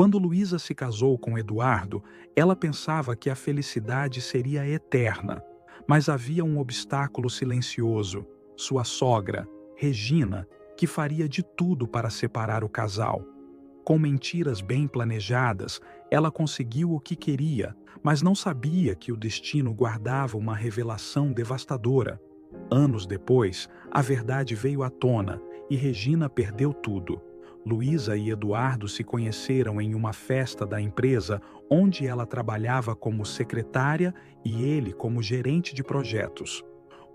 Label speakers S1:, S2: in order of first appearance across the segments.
S1: Quando Luísa se casou com Eduardo, ela pensava que a felicidade seria eterna, mas havia um obstáculo silencioso: sua sogra, Regina, que faria de tudo para separar o casal. Com mentiras bem planejadas, ela conseguiu o que queria, mas não sabia que o destino guardava uma revelação devastadora. Anos depois, a verdade veio à tona e Regina perdeu tudo. Luísa e Eduardo se conheceram em uma festa da empresa onde ela trabalhava como secretária e ele como gerente de projetos.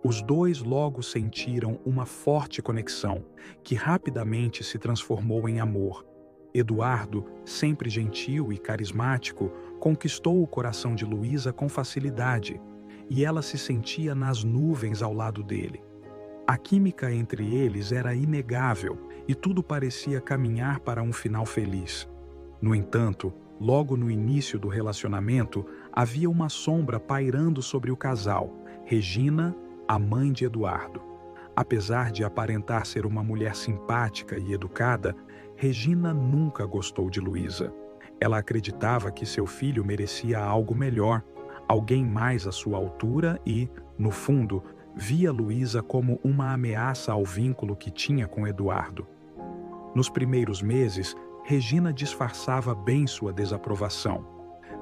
S1: Os dois logo sentiram uma forte conexão, que rapidamente se transformou em amor. Eduardo, sempre gentil e carismático, conquistou o coração de Luísa com facilidade, e ela se sentia nas nuvens ao lado dele. A química entre eles era inegável e tudo parecia caminhar para um final feliz. No entanto, logo no início do relacionamento, havia uma sombra pairando sobre o casal: Regina, a mãe de Eduardo. Apesar de aparentar ser uma mulher simpática e educada, Regina nunca gostou de Luísa. Ela acreditava que seu filho merecia algo melhor, alguém mais à sua altura e, no fundo, via Luísa como uma ameaça ao vínculo que tinha com Eduardo. Nos primeiros meses, Regina disfarçava bem sua desaprovação.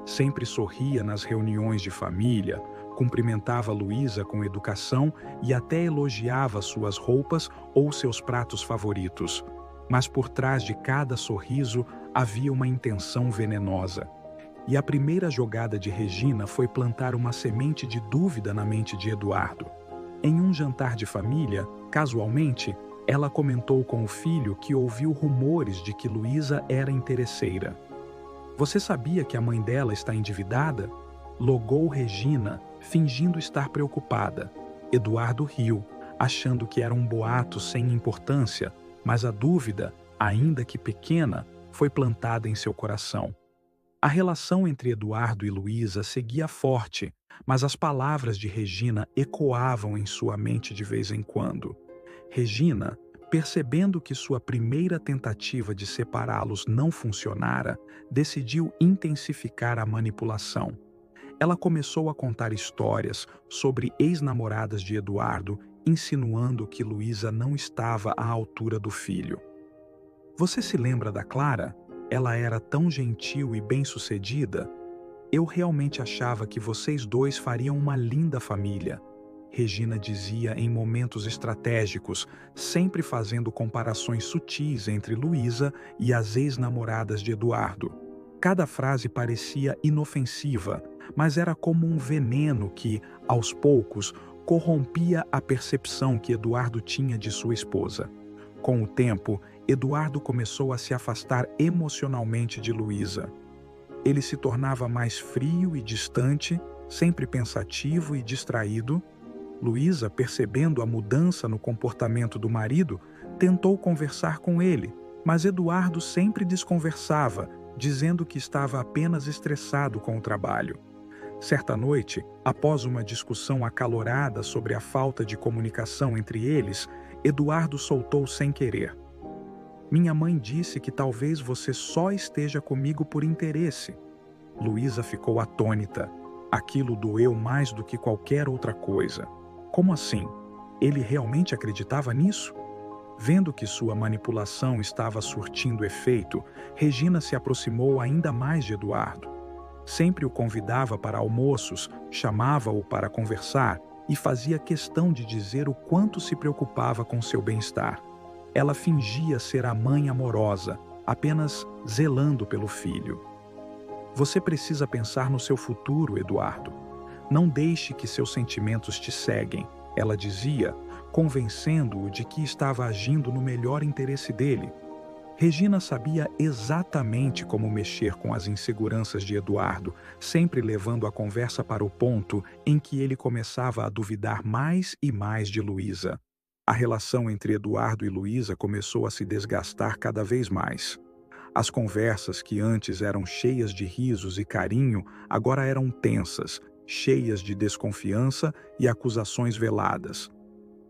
S1: Sempre sorria nas reuniões de família, cumprimentava Luísa com educação e até elogiava suas roupas ou seus pratos favoritos. Mas por trás de cada sorriso havia uma intenção venenosa. E a primeira jogada de Regina foi plantar uma semente de dúvida na mente de Eduardo. Em um jantar de família, casualmente, ela comentou com o filho que ouviu rumores de que Luísa era interesseira. "Você sabia que a mãe dela está endividada?" Logou Regina, fingindo estar preocupada. Eduardo riu, achando que era um boato sem importância, mas a dúvida, ainda que pequena, foi plantada em seu coração. A relação entre Eduardo e Luísa seguia forte, mas as palavras de Regina ecoavam em sua mente de vez em quando. Regina, percebendo que sua primeira tentativa de separá-los não funcionara, decidiu intensificar a manipulação. Ela começou a contar histórias sobre ex-namoradas de Eduardo, insinuando que Luísa não estava à altura do filho. "Você se lembra da Clara? Ela era tão gentil e bem-sucedida. Eu realmente achava que vocês dois fariam uma linda família", Regina dizia em momentos estratégicos, sempre fazendo comparações sutis entre Luísa e as ex-namoradas de Eduardo. Cada frase parecia inofensiva, mas era como um veneno que, aos poucos, corrompia a percepção que Eduardo tinha de sua esposa. Com o tempo, Eduardo começou a se afastar emocionalmente de Luísa. Ele se tornava mais frio e distante, sempre pensativo e distraído. Luísa, percebendo a mudança no comportamento do marido, tentou conversar com ele, mas Eduardo sempre desconversava, dizendo que estava apenas estressado com o trabalho. Certa noite, após uma discussão acalorada sobre a falta de comunicação entre eles, Eduardo soltou sem querer: "Minha mãe disse que talvez você só esteja comigo por interesse." Luísa ficou atônita. Aquilo doeu mais do que qualquer outra coisa. Como assim? Ele realmente acreditava nisso? Vendo que sua manipulação estava surtindo efeito, Regina se aproximou ainda mais de Eduardo. Sempre o convidava para almoços, chamava-o para conversar e fazia questão de dizer o quanto se preocupava com seu bem-estar. Ela fingia ser a mãe amorosa, apenas zelando pelo filho. "Você precisa pensar no seu futuro, Eduardo. Não deixe que seus sentimentos te ceguem", ela dizia, convencendo-o de que estava agindo no melhor interesse dele. Regina sabia exatamente como mexer com as inseguranças de Eduardo, sempre levando a conversa para o ponto em que ele começava a duvidar mais e mais de Luísa. A relação entre Eduardo e Luísa começou a se desgastar cada vez mais. As conversas que antes eram cheias de risos e carinho agora eram tensas, cheias de desconfiança e acusações veladas.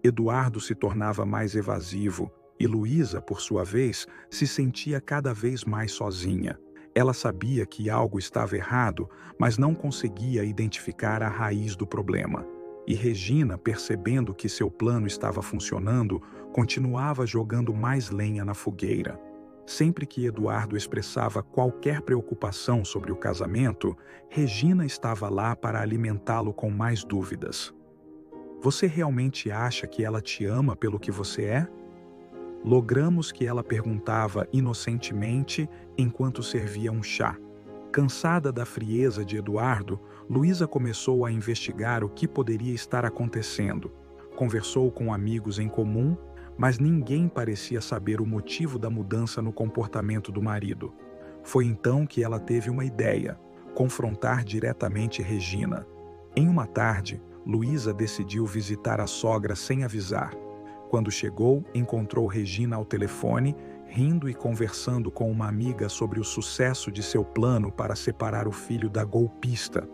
S1: Eduardo se tornava mais evasivo e Luísa, por sua vez, se sentia cada vez mais sozinha. Ela sabia que algo estava errado, mas não conseguia identificar a raiz do problema. E Regina, percebendo que seu plano estava funcionando, continuava jogando mais lenha na fogueira. Sempre que Eduardo expressava qualquer preocupação sobre o casamento, Regina estava lá para alimentá-lo com mais dúvidas. Você realmente acha que ela te ama pelo que você é? Logramos que ela perguntava inocentemente enquanto servia um chá. Cansada da frieza de Eduardo, Luísa começou a investigar o que poderia estar acontecendo. Conversou com amigos em comum, mas ninguém parecia saber o motivo da mudança no comportamento do marido. Foi então que ela teve uma ideia: confrontar diretamente Regina. Em uma tarde, Luísa decidiu visitar a sogra sem avisar. Quando chegou, encontrou Regina ao telefone, rindo e conversando com uma amiga sobre o sucesso de seu plano para separar o filho da golpista.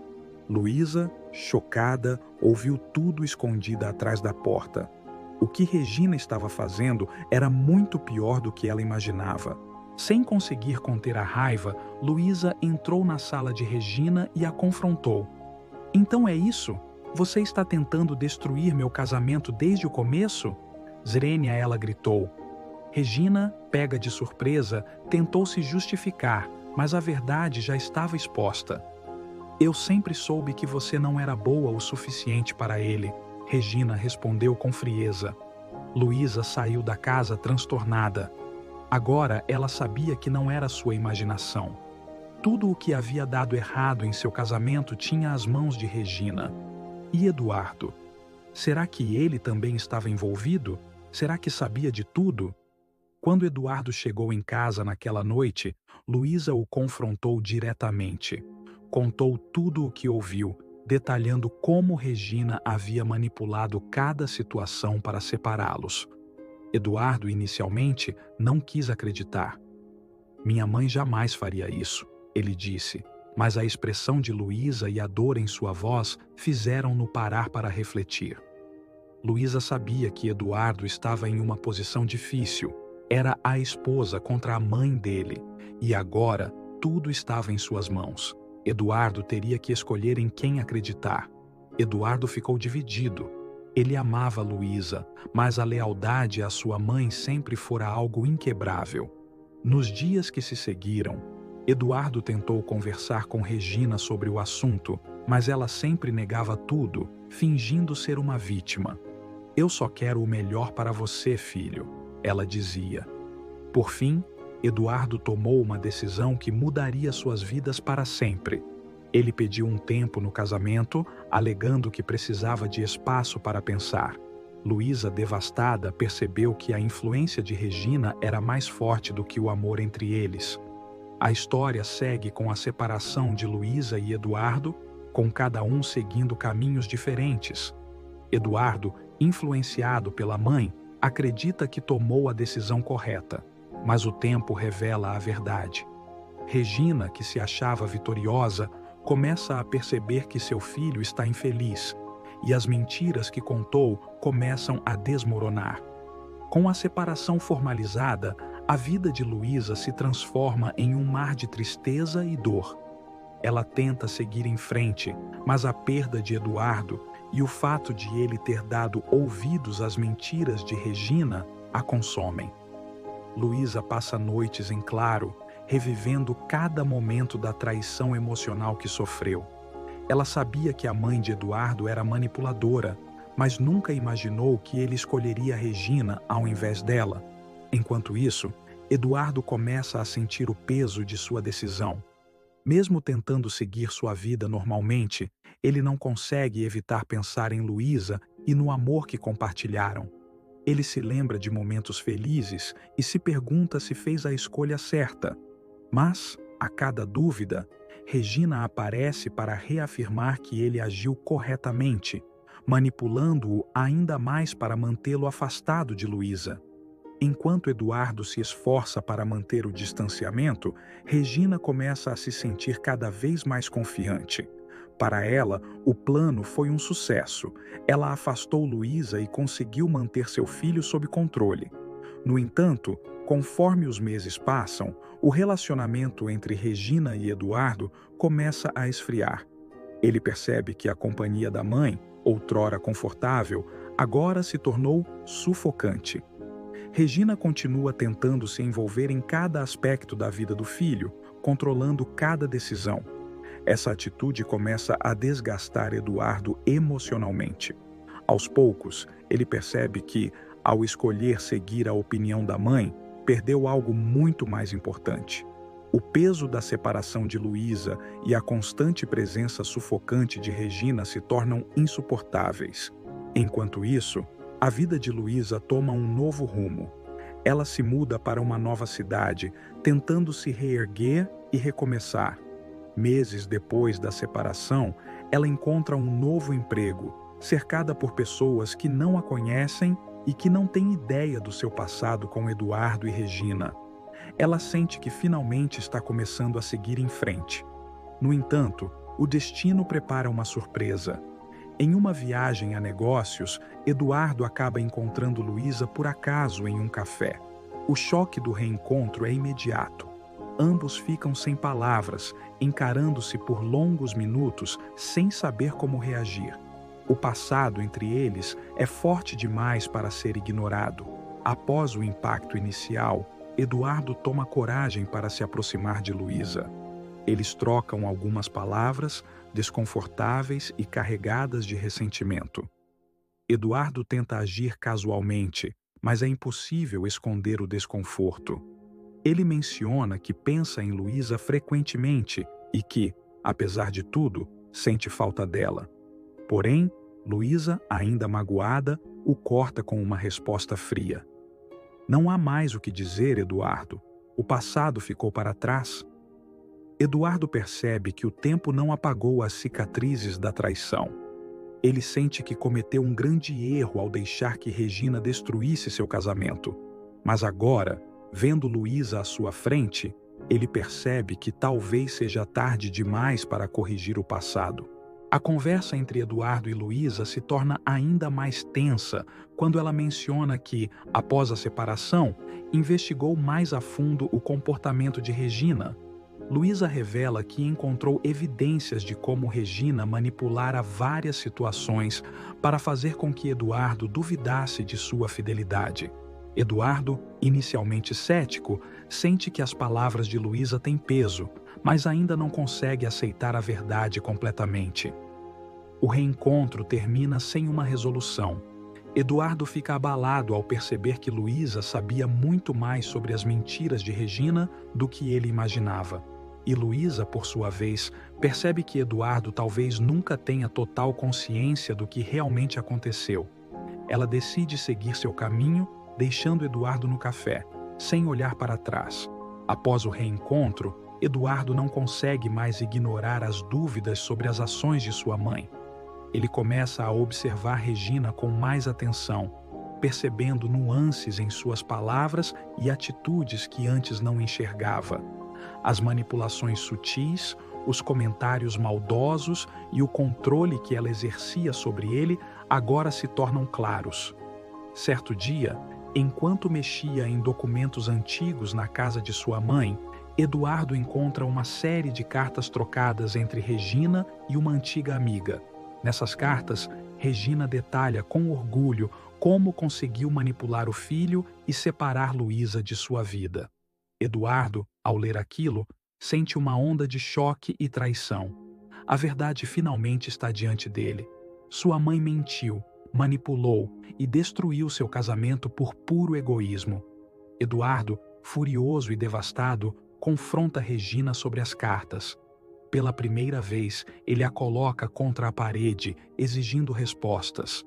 S1: Luísa, chocada, ouviu tudo escondida atrás da porta. O que Regina estava fazendo era muito pior do que ela imaginava. Sem conseguir conter a raiva, Luísa entrou na sala de Regina e a confrontou. "Então é isso? Você está tentando destruir meu casamento desde o começo?" Zrenia, ela gritou. Regina, pega de surpresa, tentou se justificar, mas a verdade já estava exposta. "Eu sempre soube que você não era boa o suficiente para ele", Regina respondeu com frieza. Luísa saiu da casa transtornada. Agora ela sabia que não era sua imaginação. Tudo o que havia dado errado em seu casamento tinha as mãos de Regina. E Eduardo? Será que ele também estava envolvido? Será que sabia de tudo? Quando Eduardo chegou em casa naquela noite, Luísa o confrontou diretamente. Contou tudo o que ouviu, detalhando como Regina havia manipulado cada situação para separá-los. Eduardo, inicialmente, não quis acreditar. "Minha mãe jamais faria isso", ele disse, mas a expressão de Luísa e a dor em sua voz fizeram-no parar para refletir. Luísa sabia que Eduardo estava em uma posição difícil. Era a esposa contra a mãe dele, e agora tudo estava em suas mãos. Eduardo teria que escolher em quem acreditar. Eduardo ficou dividido. Ele amava Luísa, mas a lealdade à sua mãe sempre fora algo inquebrável. Nos dias que se seguiram, Eduardo tentou conversar com Regina sobre o assunto, mas ela sempre negava tudo, fingindo ser uma vítima. "Eu só quero o melhor para você, filho", ela dizia. Por fim, Eduardo tomou uma decisão que mudaria suas vidas para sempre. Ele pediu um tempo no casamento, alegando que precisava de espaço para pensar. Luísa, devastada, percebeu que a influência de Regina era mais forte do que o amor entre eles. A história segue com a separação de Luísa e Eduardo, com cada um seguindo caminhos diferentes. Eduardo, influenciado pela mãe, acredita que tomou a decisão correta, mas o tempo revela a verdade. Regina, que se achava vitoriosa, começa a perceber que seu filho está infeliz, e as mentiras que contou começam a desmoronar. Com a separação formalizada, a vida de Luísa se transforma em um mar de tristeza e dor. Ela tenta seguir em frente, mas a perda de Eduardo e o fato de ele ter dado ouvidos às mentiras de Regina a consomem. Luísa passa noites em claro, revivendo cada momento da traição emocional que sofreu. Ela sabia que a mãe de Eduardo era manipuladora, mas nunca imaginou que ele escolheria Regina ao invés dela. Enquanto isso, Eduardo começa a sentir o peso de sua decisão. Mesmo tentando seguir sua vida normalmente, ele não consegue evitar pensar em Luísa e no amor que compartilharam. Ele se lembra de momentos felizes e se pergunta se fez a escolha certa. Mas, a cada dúvida, Regina aparece para reafirmar que ele agiu corretamente, manipulando-o ainda mais para mantê-lo afastado de Luísa. Enquanto Eduardo se esforça para manter o distanciamento, Regina começa a se sentir cada vez mais confiante. Para ela, o plano foi um sucesso. Ela afastou Luísa e conseguiu manter seu filho sob controle. No entanto, Conforme os meses passam, o relacionamento entre Regina e Eduardo começa a esfriar. Ele percebe que a companhia da mãe, outrora confortável, agora se tornou sufocante. Regina continua tentando se envolver em cada aspecto da vida do filho, controlando cada decisão. Essa atitude começa a desgastar Eduardo emocionalmente. Aos poucos, ele percebe que, ao escolher seguir a opinião da mãe, perdeu algo muito mais importante. O peso da separação de Luísa e a constante presença sufocante de Regina se tornam insuportáveis. Enquanto isso, a vida de Luísa toma um novo rumo. Ela se muda para uma nova cidade, tentando se reerguer e recomeçar. Meses depois da separação, ela encontra um novo emprego, cercada por pessoas que não a conhecem e que não têm ideia do seu passado com Eduardo e Regina. Ela sente que finalmente está começando a seguir em frente. No entanto, o destino prepara uma surpresa. Em uma viagem a negócios, Eduardo acaba encontrando Luísa por acaso em um café. O choque do reencontro é imediato. Ambos ficam sem palavras, encarando-se por longos minutos sem saber como reagir. O passado entre eles é forte demais para ser ignorado. Após o impacto inicial, Eduardo toma coragem para se aproximar de Luísa. Eles trocam algumas palavras, desconfortáveis e carregadas de ressentimento. Eduardo tenta agir casualmente, mas é impossível esconder o desconforto. Ele menciona que pensa em Luísa frequentemente e que, apesar de tudo, sente falta dela. Porém, Luísa, ainda magoada, o corta com uma resposta fria. Não há mais o que dizer, Eduardo. O passado ficou para trás. Eduardo percebe que o tempo não apagou as cicatrizes da traição. Ele sente que cometeu um grande erro ao deixar que Regina destruísse seu casamento. Mas agora, vendo Luísa à sua frente, ele percebe que talvez seja tarde demais para corrigir o passado. A conversa entre Eduardo e Luísa se torna ainda mais tensa quando ela menciona que, após a separação, investigou mais a fundo o comportamento de Regina. Luísa revela que encontrou evidências de como Regina manipulara várias situações para fazer com que Eduardo duvidasse de sua fidelidade. Eduardo, inicialmente cético, sente que as palavras de Luísa têm peso, mas ainda não consegue aceitar a verdade completamente. O reencontro termina sem uma resolução. Eduardo fica abalado ao perceber que Luísa sabia muito mais sobre as mentiras de Regina do que ele imaginava. E Luísa, por sua vez, percebe que Eduardo talvez nunca tenha total consciência do que realmente aconteceu. Ela decide seguir seu caminho, deixando Eduardo no café, sem olhar para trás. Após o reencontro, Eduardo não consegue mais ignorar as dúvidas sobre as ações de sua mãe. Ele começa a observar Regina com mais atenção, percebendo nuances em suas palavras e atitudes que antes não enxergava. As manipulações sutis, os comentários maldosos e o controle que ela exercia sobre ele agora se tornam claros. Certo dia, enquanto mexia em documentos antigos na casa de sua mãe, Eduardo encontra uma série de cartas trocadas entre Regina e uma antiga amiga. Nessas cartas, Regina detalha com orgulho como conseguiu manipular o filho e separar Luísa de sua vida. Eduardo, ao ler aquilo, sente uma onda de choque e traição. A verdade finalmente está diante dele. Sua mãe mentiu, manipulou e destruiu seu casamento por puro egoísmo. Eduardo, furioso e devastado, confronta Regina sobre as cartas. Pela primeira vez, ele a coloca contra a parede, exigindo respostas.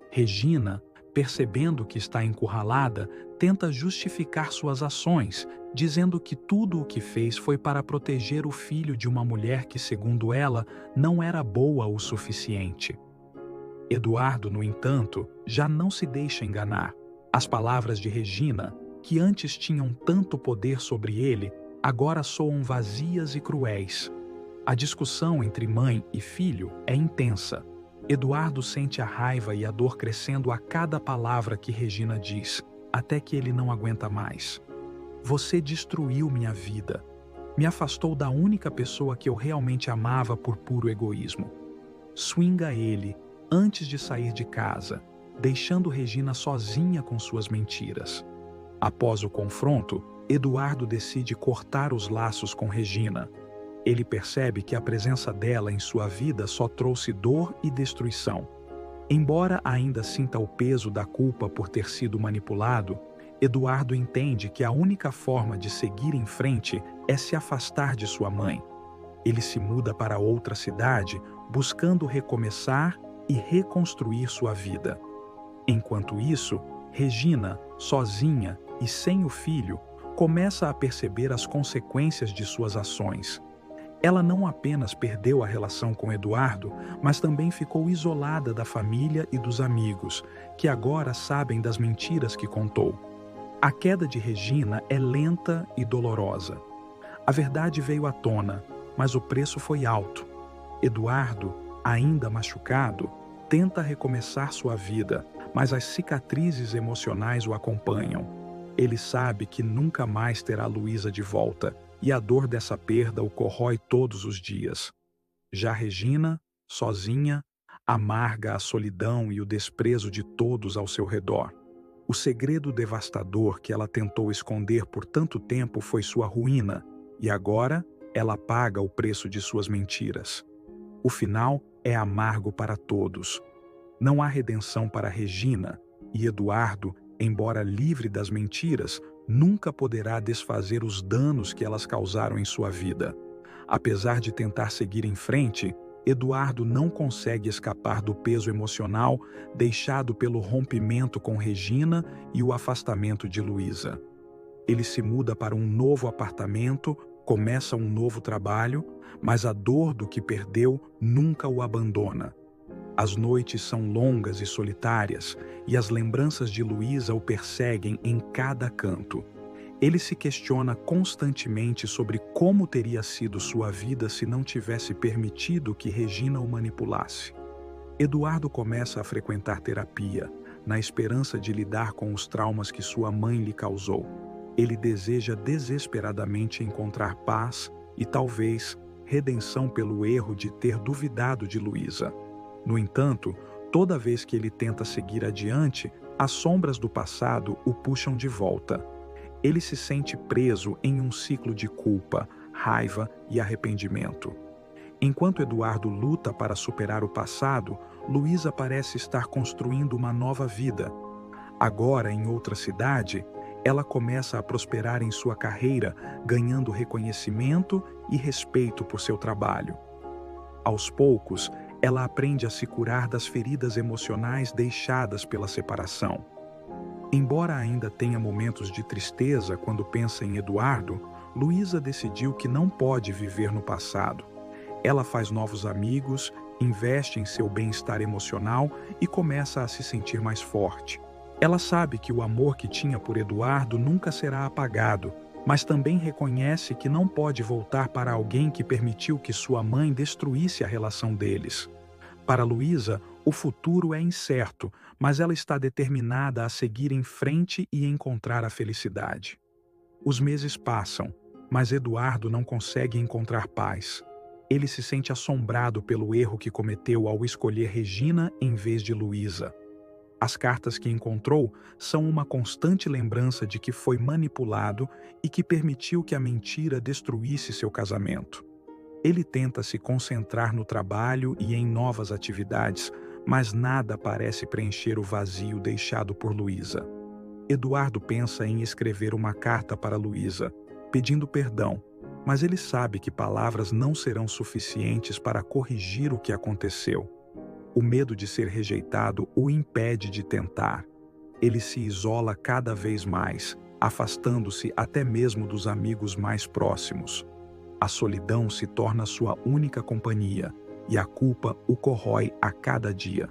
S1: Regina, percebendo que está encurralada, tenta justificar suas ações, dizendo que tudo o que fez foi para proteger o filho de uma mulher que, segundo ela, não era boa o suficiente. Eduardo, no entanto, já não se deixa enganar. As palavras de Regina, que antes tinham tanto poder sobre ele, agora soam vazias e cruéis. A discussão entre mãe e filho é intensa. Eduardo sente a raiva e a dor crescendo a cada palavra que Regina diz, até que ele não aguenta mais. Você destruiu minha vida. Me afastou da única pessoa que eu realmente amava por puro egoísmo. Swinga ele antes de sair de casa, deixando Regina sozinha com suas mentiras. Após o confronto, Eduardo decide cortar os laços com Regina. Ele percebe que a presença dela em sua vida só trouxe dor e destruição. Embora ainda sinta o peso da culpa por ter sido manipulado, Eduardo entende que a única forma de seguir em frente é se afastar de sua mãe. Ele se muda para outra cidade, buscando recomeçar e reconstruir sua vida. Enquanto isso, Regina, sozinha e sem o filho, começa a perceber as consequências de suas ações. Ela não apenas perdeu a relação com Eduardo, mas também ficou isolada da família e dos amigos, que agora sabem das mentiras que contou. A queda de Regina é lenta e dolorosa. A verdade veio à tona, mas o preço foi alto. Eduardo, ainda machucado, tenta recomeçar sua vida, mas as cicatrizes emocionais o acompanham. Ele sabe que nunca mais terá Luísa de volta, e a dor dessa perda o corrói todos os dias. Já Regina, sozinha, amarga a solidão e o desprezo de todos ao seu redor. O segredo devastador que ela tentou esconder por tanto tempo foi sua ruína, e agora ela paga o preço de suas mentiras. O final é amargo para todos. Não há redenção para Regina, e Eduardo, embora livre das mentiras, nunca poderá desfazer os danos que elas causaram em sua vida. Apesar de tentar seguir em frente, Eduardo não consegue escapar do peso emocional deixado pelo rompimento com Regina e o afastamento de Luísa. Ele se muda para um novo apartamento, começa um novo trabalho, mas a dor do que perdeu nunca o abandona. As noites são longas e solitárias, e as lembranças de Luísa o perseguem em cada canto. Ele se questiona constantemente sobre como teria sido sua vida se não tivesse permitido que Regina o manipulasse. Eduardo começa a frequentar terapia, na esperança de lidar com os traumas que sua mãe lhe causou. Ele deseja desesperadamente encontrar paz e, talvez, redenção pelo erro de ter duvidado de Luísa. No entanto, toda vez que ele tenta seguir adiante, as sombras do passado o puxam de volta. Ele se sente preso em um ciclo de culpa, raiva e arrependimento. Enquanto Eduardo luta para superar o passado, Luísa parece estar construindo uma nova vida. Agora, em outra cidade, ela começa a prosperar em sua carreira, ganhando reconhecimento e respeito por seu trabalho. Aos poucos, ela aprende a se curar das feridas emocionais deixadas pela separação. Embora ainda tenha momentos de tristeza quando pensa em Eduardo, Luísa decidiu que não pode viver no passado. Ela faz novos amigos, investe em seu bem-estar emocional e começa a se sentir mais forte. Ela sabe que o amor que tinha por Eduardo nunca será apagado, mas também reconhece que não pode voltar para alguém que permitiu que sua mãe destruísse a relação deles. Para Luísa, o futuro é incerto, mas ela está determinada a seguir em frente e encontrar a felicidade. Os meses passam, mas Eduardo não consegue encontrar paz. Ele se sente assombrado pelo erro que cometeu ao escolher Regina em vez de Luísa. As cartas que encontrou são uma constante lembrança de que foi manipulado e que permitiu que a mentira destruísse seu casamento. Ele tenta se concentrar no trabalho e em novas atividades, mas nada parece preencher o vazio deixado por Luísa. Eduardo pensa em escrever uma carta para Luísa, pedindo perdão, mas ele sabe que palavras não serão suficientes para corrigir o que aconteceu. O medo de ser rejeitado o impede de tentar. Ele se isola cada vez mais, afastando-se até mesmo dos amigos mais próximos. A solidão se torna sua única companhia, e a culpa o corrói a cada dia.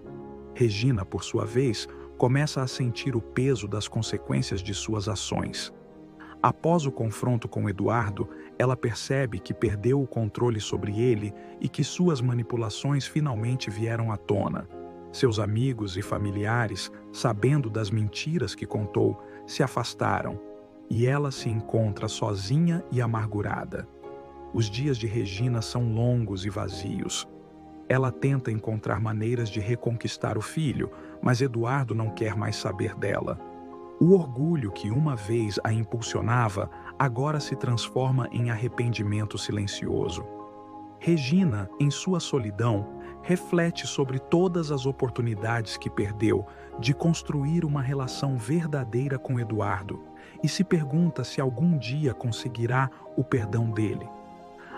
S1: Regina, por sua vez, começa a sentir o peso das consequências de suas ações. Após o confronto com Eduardo, ela percebe que perdeu o controle sobre ele e que suas manipulações finalmente vieram à tona. Seus amigos e familiares, sabendo das mentiras que contou, se afastaram. e ela se encontra sozinha e amargurada. Os dias de Regina são longos e vazios. Ela tenta encontrar maneiras de reconquistar o filho, mas Eduardo não quer mais saber dela. O orgulho que uma vez a impulsionava agora se transforma em arrependimento silencioso. Regina, em sua solidão, reflete sobre todas as oportunidades que perdeu de construir uma relação verdadeira com Eduardo e se pergunta se algum dia conseguirá o perdão dele.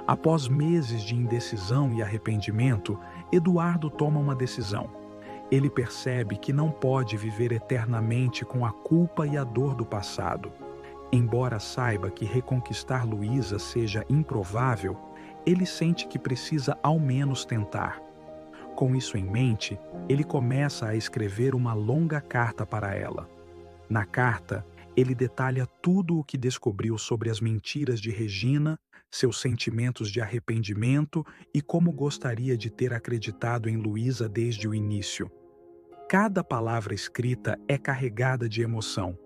S1: Após meses de indecisão e arrependimento, Eduardo toma uma decisão. Ele percebe que não pode viver eternamente com a culpa e a dor do passado. Embora saiba que reconquistar Luísa seja improvável, ele sente que precisa ao menos tentar. Com isso em mente, ele começa a escrever uma longa carta para ela. Na carta, ele detalha tudo o que descobriu sobre as mentiras de Regina, seus sentimentos de arrependimento e como gostaria de ter acreditado em Luísa desde o início. Cada palavra escrita é carregada de emoção.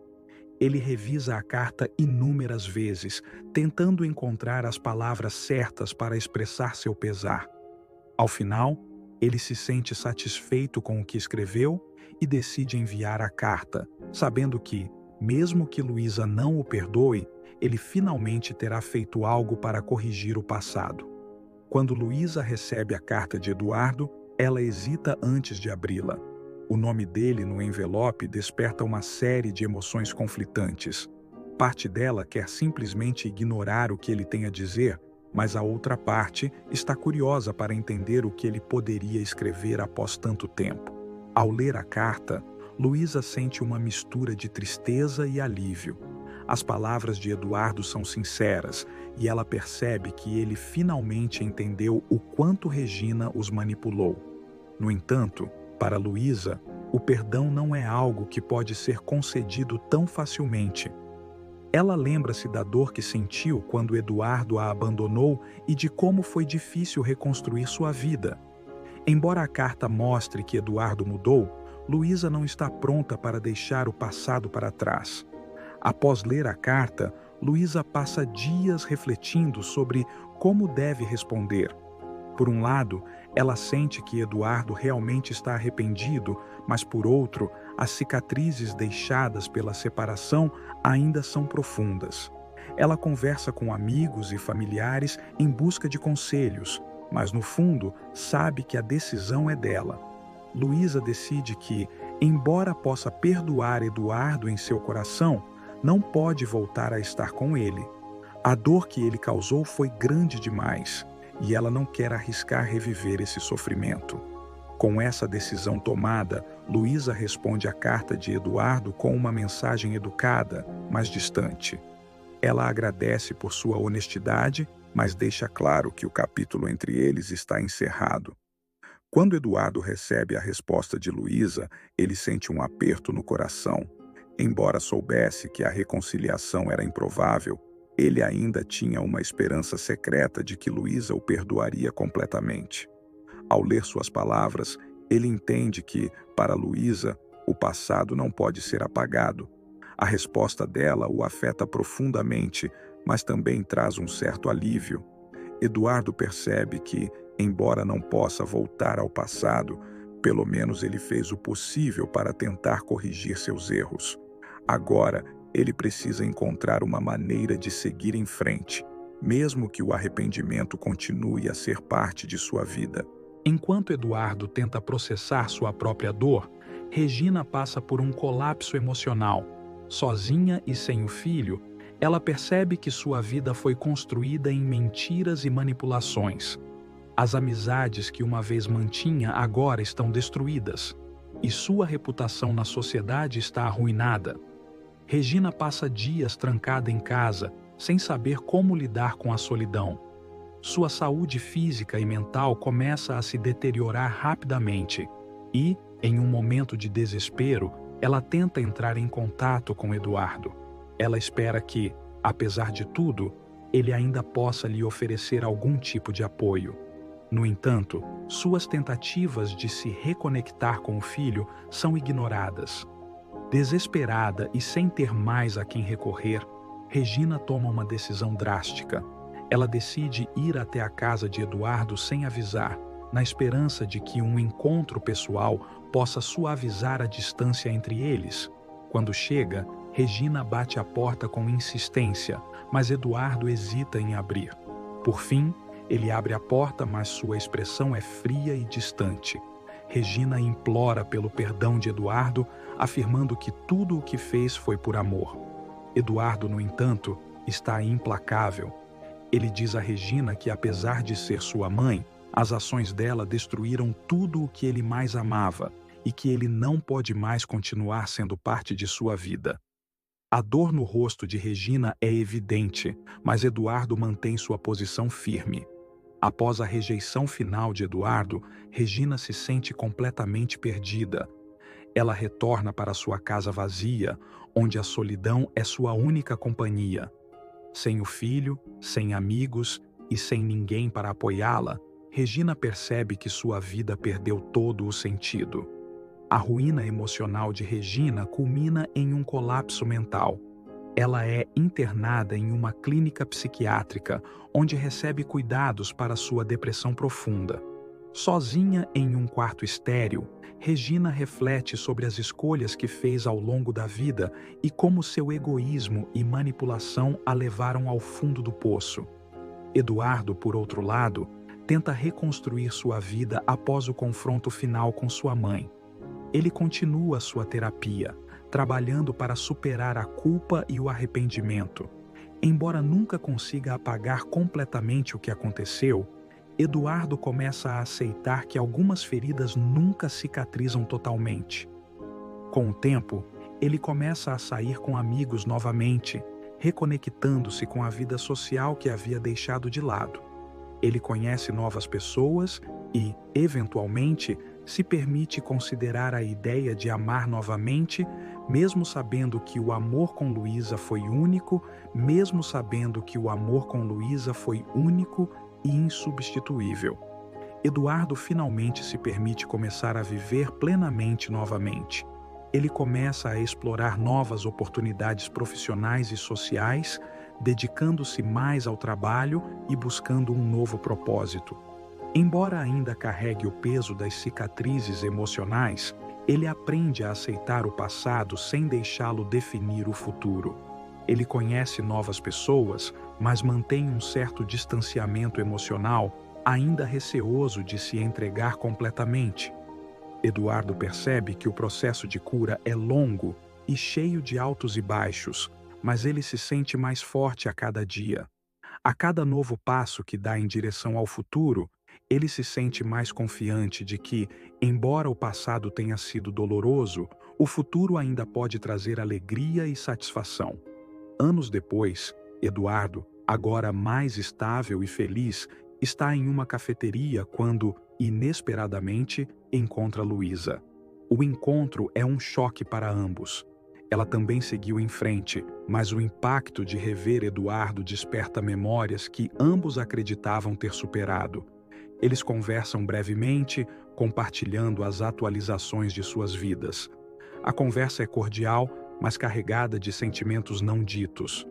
S1: Ele revisa a carta inúmeras vezes, tentando encontrar as palavras certas para expressar seu pesar. Ao final, ele se sente satisfeito com o que escreveu e decide enviar a carta, sabendo que, mesmo que Luísa não o perdoe, ele finalmente terá feito algo para corrigir o passado. Quando Luísa recebe a carta de Eduardo, ela hesita antes de abri-la. O nome dele no envelope desperta uma série de emoções conflitantes. Parte dela quer simplesmente ignorar o que ele tem a dizer, mas a outra parte está curiosa para entender o que ele poderia escrever após tanto tempo. Ao ler a carta, Luísa sente uma mistura de tristeza e alívio. As palavras de Eduardo são sinceras e ela percebe que ele finalmente entendeu o quanto Regina os manipulou. No entanto, para Luísa, o perdão não é algo que pode ser concedido tão facilmente. Ela lembra-se da dor que sentiu quando Eduardo a abandonou e de como foi difícil reconstruir sua vida. Embora a carta mostre que Eduardo mudou, Luísa não está pronta para deixar o passado para trás. Após ler a carta, Luísa passa dias refletindo sobre como deve responder. Por um lado, ela sente que Eduardo realmente está arrependido, mas por outro, as cicatrizes deixadas pela separação ainda são profundas. Ela conversa com amigos e familiares em busca de conselhos, mas no fundo sabe que a decisão é dela. Luísa decide que, embora possa perdoar Eduardo em seu coração, não pode voltar a estar com ele. A dor que ele causou foi grande demais, e ela não quer arriscar reviver esse sofrimento. Com essa decisão tomada, Luísa responde à carta de Eduardo com uma mensagem educada, mas distante. Ela agradece por sua honestidade, mas deixa claro que o capítulo entre eles está encerrado. Quando Eduardo recebe a resposta de Luísa, ele sente um aperto no coração. Embora soubesse que a reconciliação era improvável, ele ainda tinha uma esperança secreta de que Luísa o perdoaria completamente. Ao ler suas palavras, ele entende que, para Luísa, o passado não pode ser apagado. A resposta dela o afeta profundamente, mas também traz um certo alívio. Eduardo percebe que, embora não possa voltar ao passado, pelo menos ele fez o possível para tentar corrigir seus erros. Agora, ele precisa encontrar uma maneira de seguir em frente, mesmo que o arrependimento continue a ser parte de sua vida. Enquanto Eduardo tenta processar sua própria dor, Regina passa por um colapso emocional. Sozinha e sem o filho, ela percebe que sua vida foi construída em mentiras e manipulações. As amizades que uma vez mantinha agora estão destruídas, e sua reputação na sociedade está arruinada. Regina passa dias trancada em casa, sem saber como lidar com a solidão. Sua saúde física e mental começa a se deteriorar rapidamente e, em um momento de desespero, ela tenta entrar em contato com Eduardo. Ela espera que, apesar de tudo, ele ainda possa lhe oferecer algum tipo de apoio. No entanto, suas tentativas de se reconectar com o filho são ignoradas. Desesperada e sem ter mais a quem recorrer, Regina toma uma decisão drástica. Ela decide ir até a casa de Eduardo sem avisar, na esperança de que um encontro pessoal possa suavizar a distância entre eles. Quando chega, Regina bate a porta com insistência, mas Eduardo hesita em abrir. Por fim, ele abre a porta, mas sua expressão é fria e distante. Regina implora pelo perdão de Eduardo, afirmando que tudo o que fez foi por amor. Eduardo, no entanto, está implacável. Ele diz a Regina que, apesar de ser sua mãe, as ações dela destruíram tudo o que ele mais amava e que ele não pode mais continuar sendo parte de sua vida. A dor no rosto de Regina é evidente, mas Eduardo mantém sua posição firme. Após a rejeição final de Eduardo, Regina se sente completamente perdida. Ela retorna para sua casa vazia, onde a solidão é sua única companhia. Sem o filho, sem amigos e sem ninguém para apoiá-la, Regina percebe que sua vida perdeu todo o sentido. A ruína emocional de Regina culmina em um colapso mental. Ela é internada em uma clínica psiquiátrica, onde recebe cuidados para sua depressão profunda. Sozinha em um quarto estéril, Regina reflete sobre as escolhas que fez ao longo da vida e como seu egoísmo e manipulação a levaram ao fundo do poço. Eduardo, por outro lado, tenta reconstruir sua vida após o confronto final com sua mãe. Ele continua sua terapia, trabalhando para superar a culpa e o arrependimento. Embora nunca consiga apagar completamente o que aconteceu, Eduardo começa a aceitar que algumas feridas nunca cicatrizam totalmente. Com o tempo, ele começa a sair com amigos novamente, reconectando-se com a vida social que havia deixado de lado. Ele conhece novas pessoas e, eventualmente, se permite considerar a ideia de amar novamente, mesmo sabendo que o amor com Luísa foi único, e insubstituível. Eduardo finalmente se permite começar a viver plenamente novamente. Ele começa a explorar novas oportunidades profissionais e sociais, dedicando-se mais ao trabalho e buscando um novo propósito. Embora ainda carregue o peso das cicatrizes emocionais, ele aprende a aceitar o passado sem deixá-lo definir o futuro. Ele conhece novas pessoas, mas mantém um certo distanciamento emocional, ainda receoso de se entregar completamente. Eduardo percebe que o processo de cura é longo e cheio de altos e baixos, mas ele se sente mais forte a cada dia. A cada novo passo que dá em direção ao futuro, ele se sente mais confiante de que, embora o passado tenha sido doloroso, o futuro ainda pode trazer alegria e satisfação. Anos depois, Eduardo, agora mais estável e feliz, está em uma cafeteria quando, inesperadamente, encontra Luísa. O encontro é um choque para ambos. Ela também seguiu em frente, mas o impacto de rever Eduardo desperta memórias que ambos acreditavam ter superado. Eles conversam brevemente, compartilhando as atualizações de suas vidas. A conversa é cordial, mas carregada de sentimentos não ditos.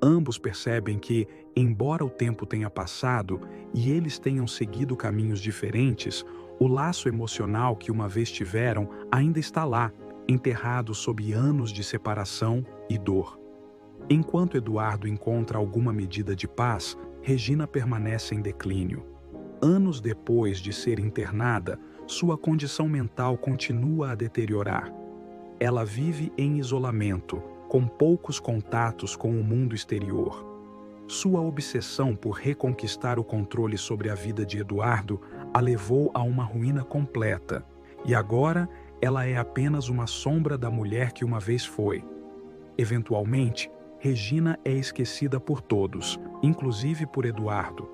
S1: Ambos percebem que, embora o tempo tenha passado e eles tenham seguido caminhos diferentes, o laço emocional que uma vez tiveram ainda está lá, enterrado sob anos de separação e dor. Enquanto Eduardo encontra alguma medida de paz, Regina permanece em declínio. Anos depois de ser internada, sua condição mental continua a deteriorar. Ela vive em isolamento, com poucos contatos com o mundo exterior. Sua obsessão por reconquistar o controle sobre a vida de Eduardo a levou a uma ruína completa, e agora ela é apenas uma sombra da mulher que uma vez foi. Eventualmente, Regina é esquecida por todos, inclusive por Eduardo.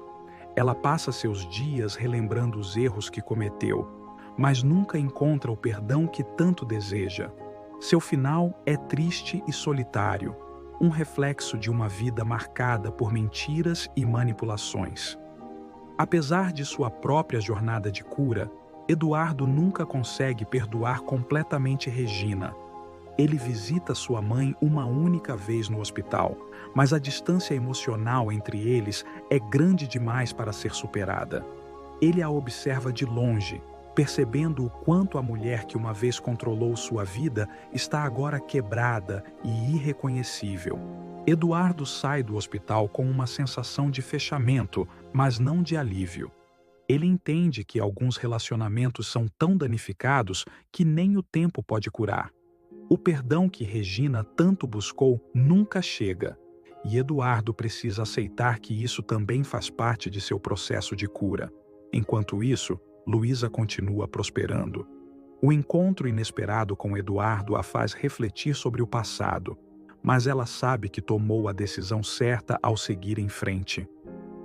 S1: Ela passa seus dias relembrando os erros que cometeu, mas nunca encontra o perdão que tanto deseja. Seu final é triste e solitário, um reflexo de uma vida marcada por mentiras e manipulações. Apesar de sua própria jornada de cura, Eduardo nunca consegue perdoar completamente Regina. Ele visita sua mãe uma única vez no hospital, mas a distância emocional entre eles é grande demais para ser superada. Ele a observa de longe, percebendo o quanto a mulher que uma vez controlou sua vida está agora quebrada e irreconhecível. Eduardo sai do hospital com uma sensação de fechamento, mas não de alívio. Ele entende que alguns relacionamentos são tão danificados que nem o tempo pode curar. O perdão que Regina tanto buscou nunca chega, e Eduardo precisa aceitar que isso também faz parte de seu processo de cura. Enquanto isso, Luísa continua prosperando. O encontro inesperado com Eduardo a faz refletir sobre o passado, mas ela sabe que tomou a decisão certa ao seguir em frente.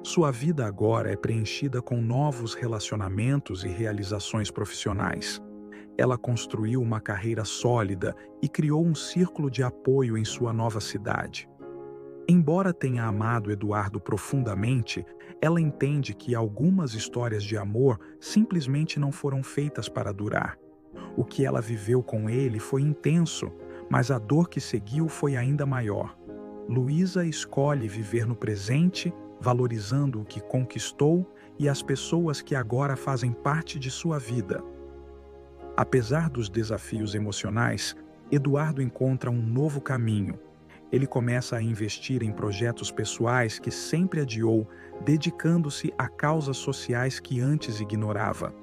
S1: Sua vida agora é preenchida com novos relacionamentos e realizações profissionais. Ela construiu uma carreira sólida e criou um círculo de apoio em sua nova cidade. Embora tenha amado Eduardo profundamente, ela entende que algumas histórias de amor simplesmente não foram feitas para durar. O que ela viveu com ele foi intenso, mas a dor que seguiu foi ainda maior. Luísa escolhe viver no presente, valorizando o que conquistou e as pessoas que agora fazem parte de sua vida. Apesar dos desafios emocionais, Eduardo encontra um novo caminho. Ele começa a investir em projetos pessoais que sempre adiou, dedicando-se a causas sociais que antes ignorava.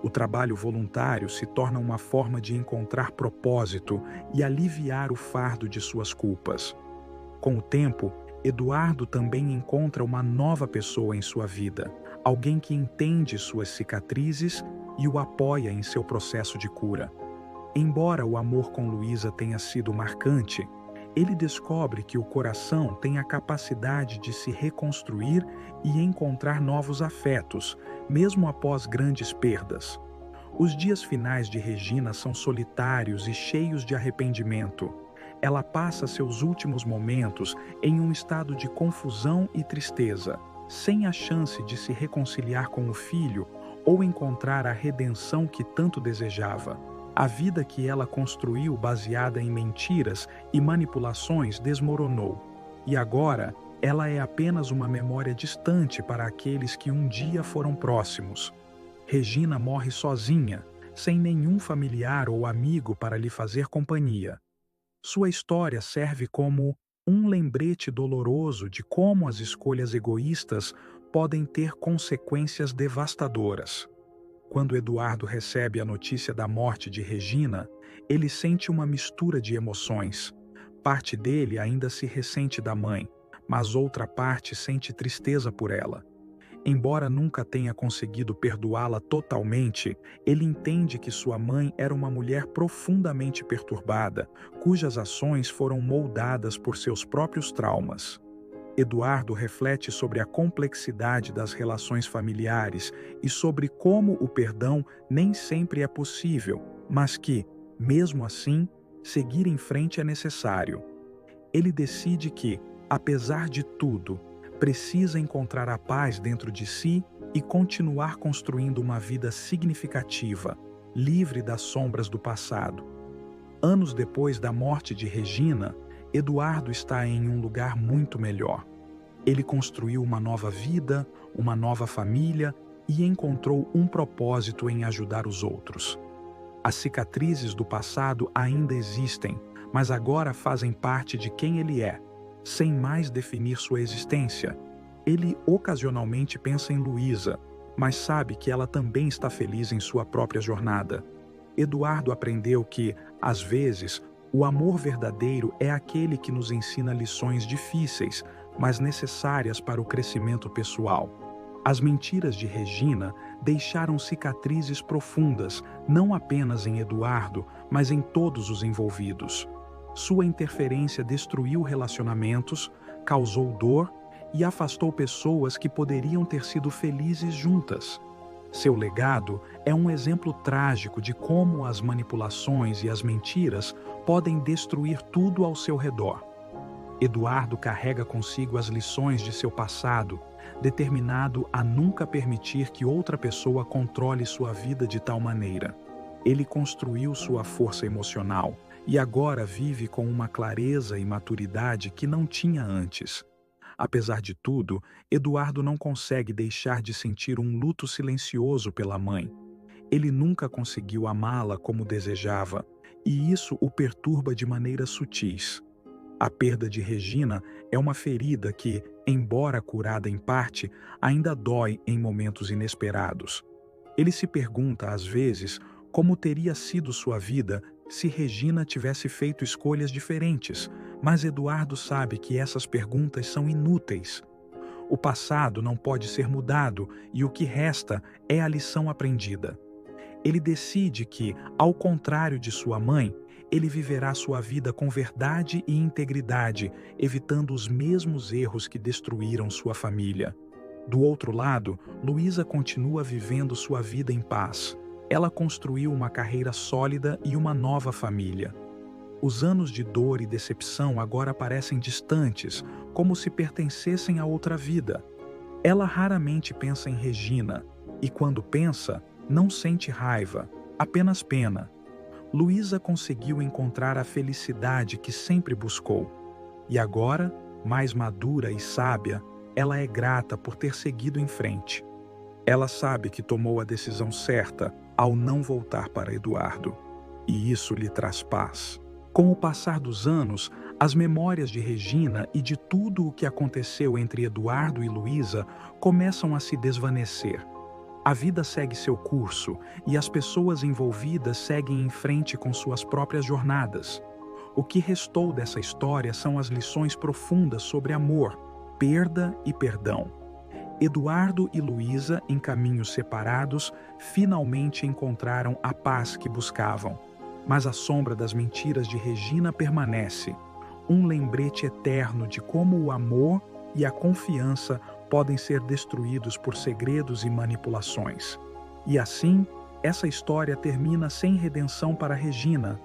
S1: O trabalho voluntário se torna uma forma de encontrar propósito e aliviar o fardo de suas culpas. Com o tempo, Eduardo também encontra uma nova pessoa em sua vida, alguém que entende suas cicatrizes e o apoia em seu processo de cura. Embora o amor com Luísa tenha sido marcante, ele descobre que o coração tem a capacidade de se reconstruir e encontrar novos afetos, mesmo após grandes perdas. Os dias finais de Regina são solitários e cheios de arrependimento. Ela passa seus últimos momentos em um estado de confusão e tristeza, sem a chance de se reconciliar com o filho ou encontrar a redenção que tanto desejava. A vida que ela construiu baseada em mentiras e manipulações desmoronou, e agora ela é apenas uma memória distante para aqueles que um dia foram próximos. Regina morre sozinha, sem nenhum familiar ou amigo para lhe fazer companhia. Sua história serve como um lembrete doloroso de como as escolhas egoístas podem ter consequências devastadoras. Quando Eduardo recebe a notícia da morte de Regina, ele sente uma mistura de emoções. Parte dele ainda se ressente da mãe, mas outra parte sente tristeza por ela. Embora nunca tenha conseguido perdoá-la totalmente, ele entende que sua mãe era uma mulher profundamente perturbada, cujas ações foram moldadas por seus próprios traumas. Eduardo reflete sobre a complexidade das relações familiares e sobre como o perdão nem sempre é possível, mas que, mesmo assim, seguir em frente é necessário. Ele decide que, apesar de tudo, precisa encontrar a paz dentro de si e continuar construindo uma vida significativa, livre das sombras do passado. Anos depois da morte de Regina, Eduardo está em um lugar muito melhor. Ele construiu uma nova vida, uma nova família e encontrou um propósito em ajudar os outros. As cicatrizes do passado ainda existem, mas agora fazem parte de quem ele é, sem mais definir sua existência. Ele ocasionalmente pensa em Luísa, mas sabe que ela também está feliz em sua própria jornada. Eduardo aprendeu que, às vezes, o amor verdadeiro é aquele que nos ensina lições difíceis, mas necessárias para o crescimento pessoal. As mentiras de Regina deixaram cicatrizes profundas, não apenas em Eduardo, mas em todos os envolvidos. Sua interferência destruiu relacionamentos, causou dor e afastou pessoas que poderiam ter sido felizes juntas. Seu legado é um exemplo trágico de como as manipulações e as mentiras podem destruir tudo ao seu redor. Eduardo carrega consigo as lições de seu passado, determinado a nunca permitir que outra pessoa controle sua vida de tal maneira. Ele construiu sua força emocional, e agora vive com uma clareza e maturidade que não tinha antes. Apesar de tudo, Eduardo não consegue deixar de sentir um luto silencioso pela mãe. Ele nunca conseguiu amá-la como desejava, e isso o perturba de maneiras sutis. A perda de Regina é uma ferida que, embora curada em parte, ainda dói em momentos inesperados. Ele se pergunta, às vezes, como teria sido sua vida se Regina tivesse feito escolhas diferentes, mas Eduardo sabe que essas perguntas são inúteis. O passado não pode ser mudado e o que resta é a lição aprendida. Ele decide que, ao contrário de sua mãe, ele viverá sua vida com verdade e integridade, evitando os mesmos erros que destruíram sua família. Do outro lado, Luísa continua vivendo sua vida em paz. Ela construiu uma carreira sólida e uma nova família. Os anos de dor e decepção agora parecem distantes, como se pertencessem a outra vida. Ela raramente pensa em Regina, e quando pensa, não sente raiva, apenas pena. Luísa conseguiu encontrar a felicidade que sempre buscou. E agora, mais madura e sábia, ela é grata por ter seguido em frente. Ela sabe que tomou a decisão certa ao não voltar para Eduardo. E isso lhe traz paz. Com o passar dos anos, as memórias de Regina e de tudo o que aconteceu entre Eduardo e Luísa começam a se desvanecer. A vida segue seu curso e as pessoas envolvidas seguem em frente com suas próprias jornadas. O que restou dessa história são as lições profundas sobre amor, perda e perdão. Eduardo e Luísa, em caminhos separados, finalmente encontraram a paz que buscavam. Mas a sombra das mentiras de Regina permanece, um lembrete eterno de como o amor e a confiança podem ser destruídos por segredos e manipulações. E assim, essa história termina sem redenção para Regina,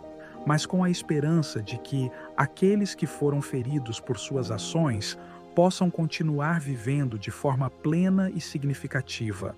S1: mas com a esperança de que aqueles que foram feridos por suas ações possam continuar vivendo de forma plena e significativa,